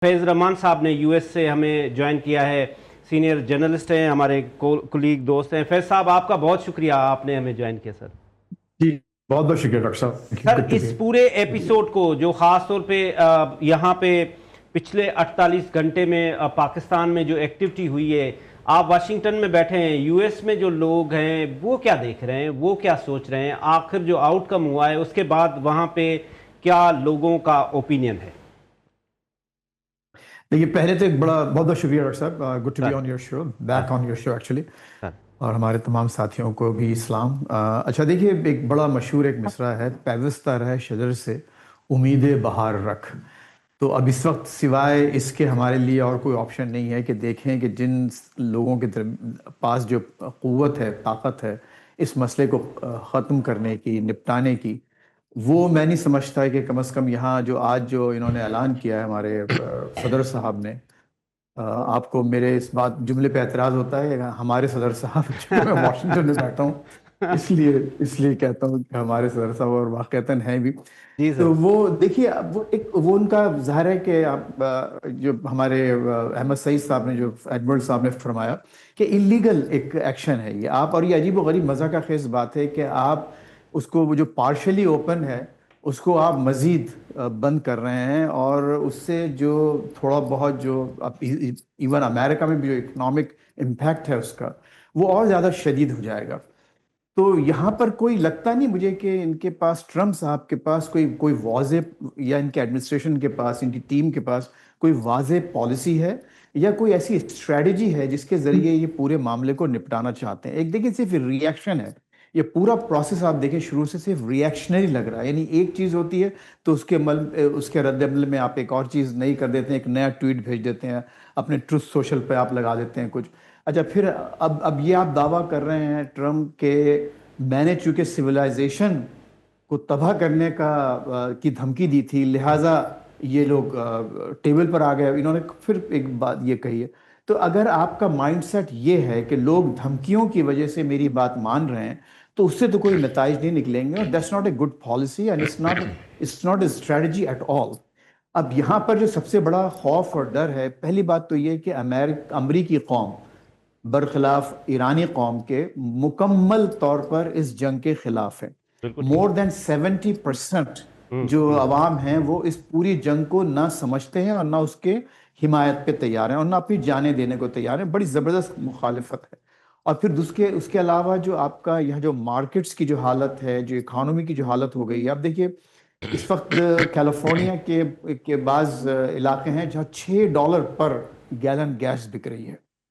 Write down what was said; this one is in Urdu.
فیض رحمان صاحب نے یو ایس سے ہمیں جوائن کیا ہے، سینئر جرنلسٹ ہیں، ہمارے کولیگ دوست ہیں۔ فیض صاحب آپ کا بہت شکریہ، آپ نے ہمیں جوائن کیا سر۔ جی بہت بہت شکریہ ڈاکٹر صاحب، سر گڈ ٹو اس بی۔ پورے ایپیسوڈ کو جو خاص طور پہ یہاں پہ پچھلے 48 گھنٹے میں پاکستان میں جو ایکٹیویٹی ہوئی ہے، آپ واشنگٹن میں بیٹھے ہیں، یو ایس میں جو لوگ ہیں وہ کیا دیکھ رہے ہیں، وہ کیا سوچ رہے ہیں، آخر جو آؤٹ کم ہوا ہے اس کے بعد وہاں پہ کیا لوگوں کا اوپینین ہے؟ دیکھیے پہلے تو ایک بڑا بہت بہت شکریہ ڈاکٹر صاحب، good to be sir on your show, sir back on your show actually, sir اور ہمارے تمام ساتھیوں کو بھی اسلام۔ اچھا دیکھیے، ایک بڑا مشہور ایک مصرع ہے، پیوستہ رہے شجر سے امید بہار رکھ۔ تو اب اس وقت سوائے اس کے ہمارے لیے اور کوئی آپشن نہیں ہے کہ دیکھیں کہ جن لوگوں کے پاس جو قوت ہے، طاقت ہے اس مسئلے کو ختم کرنے کی، نپٹانے کی، وہ میں نہیں سمجھتا ہے کہ کم از کم یہاں جو آج جو انہوں نے اعلان کیا ہے ہمارے صدر صاحب نے، آپ کو میرے اس بات جملے پہ اعتراض ہوتا ہے ہمارے صدر صاحب، جو میں واشنگٹن میں بیٹھا ہوں اس لیے کہتا ہوں کہ ہمارے صدر صاحب، اور واقعتاً ہیں بھی۔ جی سر۔ تو وہ دیکھیے، اب وہ ان کا ظاہر ہے کہ آپ جو ہمارے احمد سعید صاحب نے، جو ایڈمرل صاحب نے فرمایا کہ انلیگل ایک ایکشن ہے یہ، آپ، اور یہ عجیب و غریب مزہ کا خیز بات ہے کہ آپ اس کو، وہ جو پارشلی اوپن ہے اس کو آپ مزید بند کر رہے ہیں، اور اس سے جو تھوڑا بہت جو ایون امریکہ میں بھی جو اکنامک امپیکٹ ہے اس کا، وہ اور زیادہ شدید ہو جائے گا۔ تو یہاں پر کوئی لگتا نہیں مجھے کہ ان کے پاس، ٹرمپ صاحب کے پاس کوئی واضح، یا ان کے ایڈمنسٹریشن کے پاس، ان کی ٹیم کے پاس کوئی واضح پالیسی ہے یا کوئی ایسی اسٹریٹجی ہے جس کے ذریعے یہ پورے معاملے کو نپٹانا چاہتے ہیں۔ ایک دیکھیں، صرف ری ایکشن ہے یہ پورا پروسیس، آپ دیکھیں شروع سے صرف ری ایکشنری لگ رہا ہے، یعنی ایک چیز ہوتی ہے تو اس کے رد عمل میں آپ ایک اور چیز نئی کر دیتے ہیں، ایک نیا ٹویٹ بھیج دیتے ہیں، اپنے ٹروتھ سوشل پہ آپ لگا دیتے ہیں کچھ۔ اچھا پھر اب یہ آپ دعویٰ کر رہے ہیں ٹرمپ کہ میں نے چونکہ سویلائزیشن کو تباہ کرنے کی دھمکی دی تھی، لہٰذا یہ لوگ ٹیبل پر آ گئے۔ انہوں نے پھر ایک بات یہ کہی ہے، تو اگر آپ کا مائنڈ سیٹ یہ ہے کہ لوگ دھمکیوں کی وجہ سے میری بات مان رہے ہیں، تو اس سے تو کوئی نتائج نہیں نکلیں گے، اور that's not a good policy and it's not a strategy at all. اب یہاں پر جو سب سے بڑا خوف اور ڈر ہے، پہلی بات تو یہ کہ امریکی قوم برخلاف ایرانی قوم کے مکمل طور پر اس جنگ کے خلاف ہے۔ بالکل ٹھیک۔ مور دین 70% جو عوام ہیں وہ اس پوری جنگ کو نہ سمجھتے ہیں، اور نہ اس کے حمایت پہ تیار ہیں، اور نہ اپنی جانیں دینے کو تیار ہیں۔ بڑی زبردست مخالفت ہے۔ اور پھر اس کے علاوہ جو آپ کا یہاں جو مارکیٹس کی جو حالت ہے، جو اکانومی کی جو حالت ہو گئی ہے، آپ دیکھیے اس وقت کیلیفورنیا کے بعض علاقے ہیں جہاں $6 پر گیلن گیس بک رہی ہے۔